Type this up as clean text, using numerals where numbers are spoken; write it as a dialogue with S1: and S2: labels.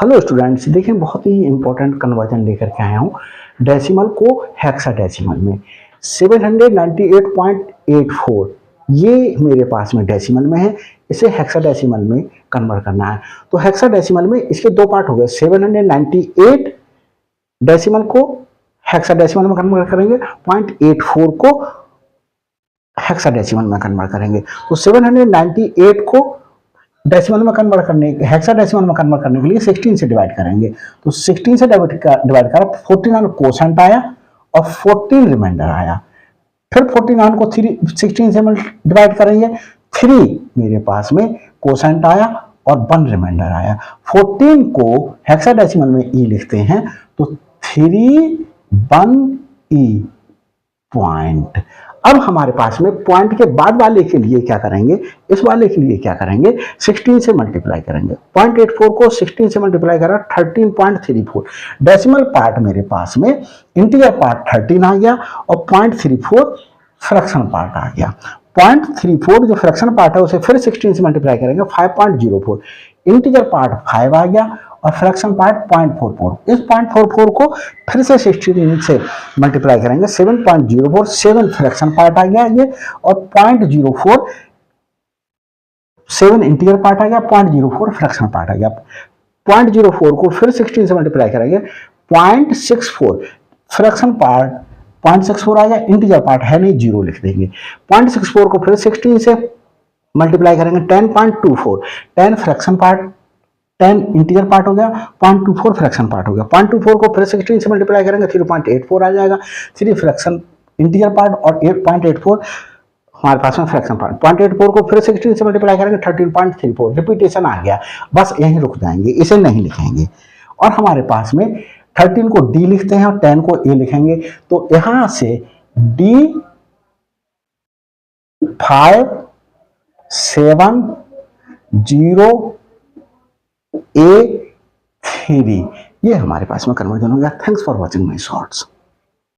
S1: Hello students, देखिए बहुत ही important conversion लेकर के आया हूँ डेसिमल को हेक्साडेसिमल में। 798.84 ये मेरे पास में डेसिमल में है, इसे हेक्साडेसिमल में कन्वर्ट करना है। तो हेक्साडेसिमल में इसके दो पार्ट हो गए। 798 डेसिमल को हेक्साडेसिमल में कन्वर्ट करेंगे, 0.84 को हेक्साडेसिमल में कन्वर्ट करेंगे। तो 798 को डेसिमल में कन्वर्ट करने हेक्साडेसिमल में कन्वर्ट करने के लिए 16 से डिवाइड करेंगे। तो 16 से डिवाइड करा 49 कोसेंट आया और 14 रिमाइंडर आया। फिर 49 को 16 से डिवाइड करेंगे, 3 मेरे पास में कोसेंट आया और 1 रिमाइंडर आया। 14 को हेक्साडेसिमल में ई लिखते हैं तो 3 1 पॉइंट। अब हमारे पास में पॉइंट के बाद वाले के लिए क्या करेंगे, इस वाले के लिए क्या करेंगे, 16 से मल्टीप्लाई करेंगे। 0.84 को 16 से मल्टीप्लाई करा 13.34। डेसिमल पार्ट मेरे पास में इंटीजर पार्ट 13 आ गया और 0.34 फ्रैक्शन पार्ट आ गया। 0.34 जो फ्रैक्शन पार्ट है उसे फिर 16 से मल्टीप्लाई करेंगे, 5.04। इंटीजर पार्ट 5 आ गया और फ्रैक्शन पार्ट 0.44। इस 0.44 को फिर से 16 से मल्टीप्लाई करेंगे, 7.04। 7 फ्रैक्शन पार्ट आ गया ये, और 0.04 7 इंटीजर पार्ट आ गया, 0.04 फ्रैक्शन पार्ट आ गया। 0.04 को फिर 16 से मल्टीप्लाई करेंगे, 0.64 फ्रैक्शन पार्ट 0.64 आ गया, इंटीजर पार्ट है नहीं, 0 लिख देंगे। 0.64 को फिर 16 से मल्टीप्लाई करेंगे, 10.24। 10 फ्रैक्शन पार्ट 10 इंटीजर पार्ट हो गया, 0.24 फ्रैक्शन पार्ट हो गया। 0.24 को फिर 16 से मल्टीप्लाई करेंगे, 3.84 आ जाएगा। 3 फ्रैक्शन इंटीजर पार्ट और 8.84 हमारे पास में फ्रैक्शन पार्ट। 0.84 को फिर 16 से मल्टीप्लाई करेंगे, 13.34। रिपीटेशन आ गया, बस यहीं रुक जाएंगे, इसे नहीं लिखेंगे। और हमारे पास में 13 को डी लिखते हैं और 10 को ए लिखेंगे। तो यहां से डी 5 7 0 A 3 ये हमारे पास में कन्वर्जन हो गया। Thanks for watching my shorts.